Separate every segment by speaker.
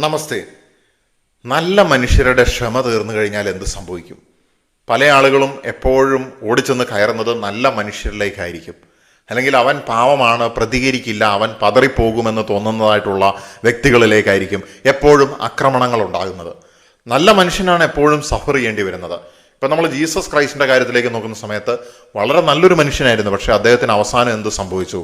Speaker 1: നമസ്തേ. നല്ല മനുഷ്യരുടെ ക്ഷമ തീർന്നു കഴിഞ്ഞാൽ എന്ത് സംഭവിക്കും? പല ആളുകളും എപ്പോഴും ഓടിച്ചെന്ന് കയറുന്നത് നല്ല മനുഷ്യരിലേക്കായിരിക്കും. അല്ലെങ്കിൽ അവൻ പാവമാണ്, പ്രതികരിക്കില്ല, അവൻ പതറിപ്പോകുമെന്ന് തോന്നുന്നതായിട്ടുള്ള വ്യക്തികളിലേക്കായിരിക്കും എപ്പോഴും ആക്രമണങ്ങൾ ഉണ്ടാകുന്നത്. നല്ല മനുഷ്യനാണ് എപ്പോഴും സഫർ ചെയ്യേണ്ടി വരുന്നത്. ഇപ്പം നമ്മൾ ജീസസ് ക്രൈസ്റ്റിൻ്റെ കാര്യത്തിലേക്ക് നോക്കുന്ന സമയത്ത് വളരെ നല്ലൊരു മനുഷ്യനായിരുന്നു. പക്ഷേ അദ്ദേഹത്തിന് അവസാനം എന്ത് സംഭവിച്ചു?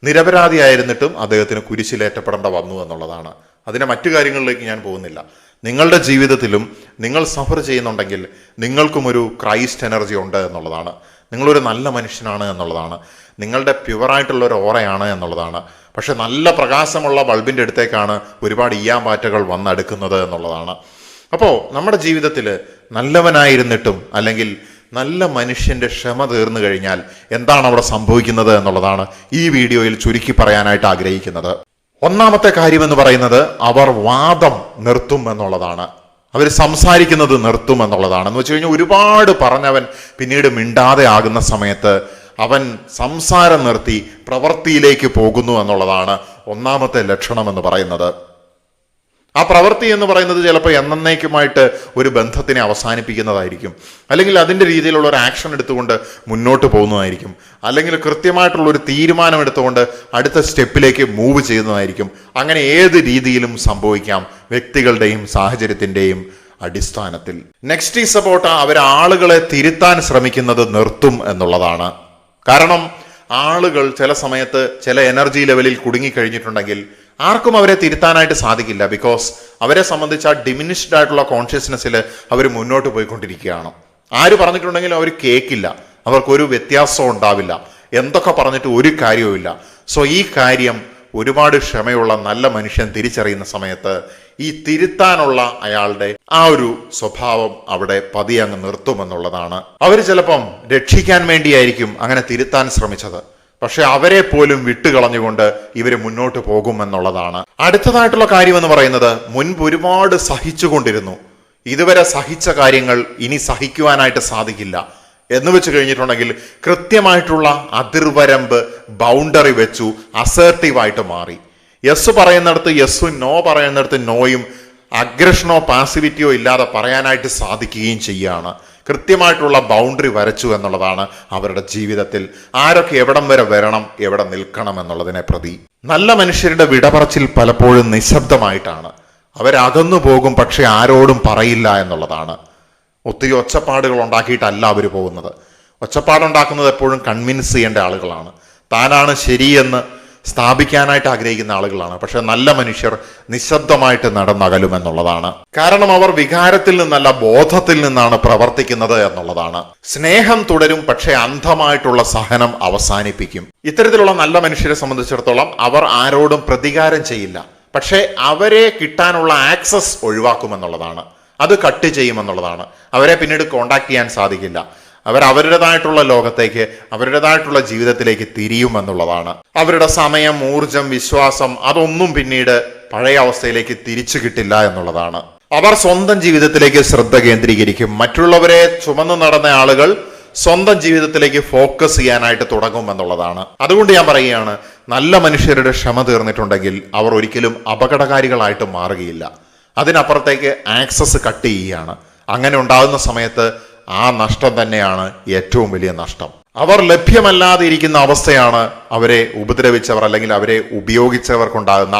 Speaker 1: നിരപരാധിയായിരുന്നിട്ടും അദ്ദേഹത്തിന് കുരിശിലേറ്റപ്പെടേണ്ട വന്നു എന്നുള്ളതാണ്. അതിനെ മറ്റു കാര്യങ്ങളിലേക്ക് ഞാൻ പോകുന്നില്ല. നിങ്ങളുടെ ജീവിതത്തിലും നിങ്ങൾ സഫർ ചെയ്യുന്നുണ്ടെങ്കിൽ നിങ്ങൾക്കും ഒരു ക്രൈസ്റ്റ് എനർജി ഉണ്ട് എന്നുള്ളതാണ്. നിങ്ങളൊരു നല്ല മനുഷ്യനാണ് എന്നുള്ളതാണ്. നിങ്ങളുടെ പ്യുവറായിട്ടുള്ള ഒരു ഓറയാണ് എന്നുള്ളതാണ്. പക്ഷെ നല്ല പ്രകാശമുള്ള ബൾബിൻ്റെ അടുത്തേക്കാണ് ഒരുപാട് ഈയാമ്പാറ്റകൾ വന്നെടുക്കുന്നത് എന്നുള്ളതാണ്. അപ്പോൾ നമ്മുടെ ജീവിതത്തിൽ നല്ലവനായിരുന്നിട്ടും അല്ലെങ്കിൽ നല്ല മനുഷ്യൻ്റെ ക്ഷമ തീർന്നു കഴിഞ്ഞാൽ എന്താണ് അവിടെ സംഭവിക്കുന്നത് എന്നുള്ളതാണ് ഈ വീഡിയോയിൽ ചുരുക്കി പറയാനായിട്ട് ആഗ്രഹിക്കുന്നത്. ഒന്നാമത്തെ കാര്യം എന്ന് പറയുന്നത് അവർ വാദം നിർത്തും എന്നുള്ളതാണ്. അവർ സംസാരിക്കുന്നത് നിർത്തും എന്നുള്ളതാണ്. എന്ന് വെച്ച് കഴിഞ്ഞാൽ ഒരുപാട് പറഞ്ഞവൻ പിന്നീട് മിണ്ടാതെ ആകുന്ന സമയത്ത് അവൻ സംസാരം നിർത്തി പ്രവൃത്തിയിലേക്ക് പോകുന്നു എന്നുള്ളതാണ് ഒന്നാമത്തെ ലക്ഷണം എന്ന് പറയുന്നത്. ആ പ്രവൃത്തി എന്ന് പറയുന്നത് ചിലപ്പോൾ എന്നേക്കുമായിട്ട് ഒരു ബന്ധത്തിനെ അവസാനിപ്പിക്കുന്നതായിരിക്കും, അല്ലെങ്കിൽ അതിൻ്റെ രീതിയിലുള്ള ഒരു ആക്ഷൻ എടുത്തുകൊണ്ട് മുന്നോട്ട് പോകുന്നതായിരിക്കും, അല്ലെങ്കിൽ കൃത്യമായിട്ടുള്ള ഒരു തീരുമാനം എടുത്തുകൊണ്ട് അടുത്ത സ്റ്റെപ്പിലേക്ക് മൂവ് ചെയ്യുന്നതായിരിക്കും. അങ്ങനെ ഏത് രീതിയിലും സംഭവിക്കാം വ്യക്തികളുടെയും സാഹചര്യത്തിൻ്റെയും അടിസ്ഥാനത്തിൽ. നെക്സ്റ്റ് ഈസ് അബൌട്ട് അവർ ആളുകളെ തിരുത്താൻ ശ്രമിക്കുന്നത് നിർത്തും എന്നുള്ളതാണ്. കാരണം ആളുകൾ ചില സമയത്ത് ചില എനർജി ലെവലിൽ കുടുങ്ങിക്കഴിഞ്ഞിട്ടുണ്ടെങ്കിൽ ആർക്കും അവരെ തിരുത്താനായിട്ട് സാധിക്കില്ല. ബിക്കോസ് അവരെ സംബന്ധിച്ച് ആ ഡിമിനിഷ്ഡ് ആയിട്ടുള്ള കോൺഷ്യസ്നെസ്സിൽ അവർ മുന്നോട്ട് പോയിക്കൊണ്ടിരിക്കുകയാണ്. ആര് പറഞ്ഞിട്ടുണ്ടെങ്കിലും അവർ കേൾക്കില്ല, അവർക്കൊരു വ്യത്യാസവും ഉണ്ടാവില്ല, എന്തൊക്കെ പറഞ്ഞിട്ട് ഒരു കാര്യവുമില്ല. സോ ഈ കാര്യം ഒരുപാട് ക്ഷമയുള്ള നല്ല മനുഷ്യൻ തിരിച്ചറിയുന്ന സമയത്ത് ഈ തിരുത്താനുള്ള അയാളുടെ ആ ഒരു സ്വഭാവം അവിടെ പതിയെ അങ്ങ് നിർത്തുമെന്നുള്ളതാണ്. അവർ ചിലപ്പം രക്ഷിക്കാൻ വേണ്ടിയായിരിക്കും അങ്ങനെ തിരുത്താൻ ശ്രമിച്ചത്, പക്ഷെ അവരെ പോലും വിട്ടുകളഞ്ഞുകൊണ്ട് ഇവർ മുന്നോട്ട് പോകുമെന്നുള്ളതാണ്. അടുത്തതായിട്ടുള്ള കാര്യം എന്ന് പറയുന്നത് മുൻപ് ഒരുപാട് സഹിച്ചുകൊണ്ടിരുന്നു, ഇതുവരെ സഹിച്ച കാര്യങ്ങൾ ഇനി സഹിക്കുവാനായിട്ട് സാധിക്കില്ല എന്ന് വെച്ച് കഴിഞ്ഞിട്ടുണ്ടെങ്കിൽ കൃത്യമായിട്ടുള്ള അതിർവരമ്പ് ബൗണ്ടറി വെച്ചു അസേർട്ടീവായിട്ട് മാറി. യെസ് പറയുന്നിടത്ത് യെസ്സും നോ പറയുന്നിടത്ത് നോയും അഗ്രഷനോ പാസിവിറ്റിയോ ഇല്ലാതെ പറയാനായിട്ട് സാധിക്കുകയും ചെയ്യുകയാണ്. കൃത്യമായിട്ടുള്ള ബൗണ്ടറി വരച്ചു എന്നുള്ളതാണ് അവരുടെ ജീവിതത്തിൽ. ആരൊക്കെ എവിടം വരെ വരണം, എവിടെ നിൽക്കണം എന്നുള്ളതിനെ പ്രതി. നല്ല മനുഷ്യരുടെ വിടപറച്ചിൽ പലപ്പോഴും നിശബ്ദമായിട്ടാണ്. അവരകന്നു പോകും, പക്ഷെ ആരോടും പറയില്ല എന്നുള്ളതാണ്. ഒത്തിരി ഒച്ചപ്പാടുകൾ ഉണ്ടാക്കിയിട്ടല്ല അവർ പോകുന്നത്. ഒച്ചപ്പാടുണ്ടാക്കുന്നത് എപ്പോഴും കൺവിൻസ് ചെയ്യേണ്ട ആളുകളാണ്, താനാണ് ശരിയെന്ന് സ്ഥാപിക്കാനായിട്ട് ആഗ്രഹിക്കുന്ന ആളുകളാണ്. പക്ഷെ നല്ല മനുഷ്യർ നിശബ്ദമായിട്ട് നടന്നകലുമെന്നുള്ളതാണ്. കാരണം അവർ വികാരത്തിൽ നിന്നല്ല ബോധത്തിൽ നിന്നാണ് പ്രവർത്തിക്കുന്നത് എന്നുള്ളതാണ്. സ്നേഹം തുടരും, പക്ഷെ അന്ധമായിട്ടുള്ള സഹനം അവസാനിപ്പിക്കും. ഇത്തരത്തിലുള്ള നല്ല മനുഷ്യരെ സംബന്ധിച്ചിടത്തോളം അവർ ആരോടും പ്രതികാരം ചെയ്യില്ല, പക്ഷെ അവരെ കിട്ടാനുള്ള ആക്സസ് ഒഴിവാക്കുമെന്നുള്ളതാണ്. അത് കട്ട് ചെയ്യുമെന്നുള്ളതാണ്. അവരെ പിന്നീട് കോണ്ടാക്ട് ചെയ്യാൻ സാധിക്കില്ല. അവരുടേതായിട്ടുള്ള ലോകത്തേക്ക്, അവരുടേതായിട്ടുള്ള ജീവിതത്തിലേക്ക് തിരിയുമെന്നുള്ളതാണ്. അവരുടെ സമയം, ഊർജം, വിശ്വാസം അതൊന്നും പിന്നീട് പഴയ അവസ്ഥയിലേക്ക് തിരിച്ചു കിട്ടില്ല എന്നുള്ളതാണ്. അവർ സ്വന്തം ജീവിതത്തിലേക്ക് ശ്രദ്ധ കേന്ദ്രീകരിക്കും. മറ്റുള്ളവരെ ചുമന്നു നടന്ന ആളുകൾ സ്വന്തം ജീവിതത്തിലേക്ക് ഫോക്കസ് ചെയ്യാനായിട്ട് തുടങ്ങുമെന്നുള്ളതാണ്. അതുകൊണ്ട് ഞാൻ പറയുകയാണ്, നല്ല മനുഷ്യരുടെ ക്ഷമ തീർന്നിട്ടുണ്ടെങ്കിൽ അവർ ഒരിക്കലും അപകടകാരികളായിട്ട് മാറുകയില്ല. അതിനപ്പുറത്തേക്ക് ആക്സസ് കട്ട് ചെയ്യുകയാണ്. അങ്ങനെ ഉണ്ടാകുന്ന സമയത്ത് ആ നഷ്ടം തന്നെയാണ് ഏറ്റവും വലിയ നഷ്ടം. അവർ ലഭ്യമല്ലാതെ ഇരിക്കുന്ന അവസ്ഥയാണ് അവരെ ഉപദ്രവിച്ചവർ അല്ലെങ്കിൽ അവരെ ഉപയോഗിച്ചവർക്കുണ്ടാകുന്ന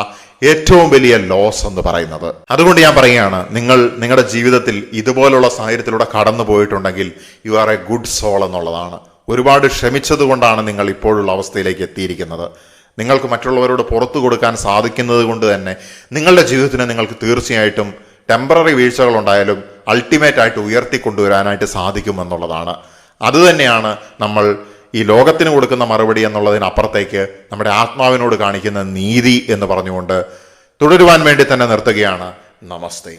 Speaker 1: ഏറ്റവും വലിയ ലോസ് എന്ന് പറയുന്നത്. അതുകൊണ്ട് ഞാൻ പറയുകയാണ്, നിങ്ങളുടെ ജീവിതത്തിൽ ഇതുപോലുള്ള സാഹചര്യത്തിലൂടെ കടന്നു പോയിട്ടുണ്ടെങ്കിൽ you are a good soul എന്നുള്ളതാണ്. ഒരുപാട് ക്ഷമിച്ചത് കൊണ്ടാണ് നിങ്ങൾ ഇപ്പോഴുള്ള അവസ്ഥയിലേക്ക് എത്തിയിരിക്കുന്നത്. നിങ്ങൾക്ക് മറ്റുള്ളവരോട് പുറത്തു കൊടുക്കാൻ സാധിക്കുന്നത് കൊണ്ട് തന്നെ നിങ്ങളുടെ ജീവിതത്തിന് നിങ്ങൾക്ക് തീർച്ചയായിട്ടും ടെമ്പററി വീഴ്ചകൾ ഉണ്ടായാലും അൾട്ടിമേറ്റ് ആയിട്ട് ഉയർത്തിക്കൊണ്ടുവരാനായിട്ട് സാധിക്കുമെന്നുള്ളതാണ്. അതുതന്നെയാണ് നമ്മൾ ഈ ലോകത്തിന് കൊടുക്കുന്ന മറുപടി എന്നുള്ളതിനപ്പുറത്തേക്ക് നമ്മുടെ ആത്മാവിനോട് കാണിക്കുന്ന നീതി എന്ന് പറഞ്ഞുകൊണ്ട് തുടരുവാൻ വേണ്ടി തന്നെ നിർത്തുകയാണ്. നമസ്തേ.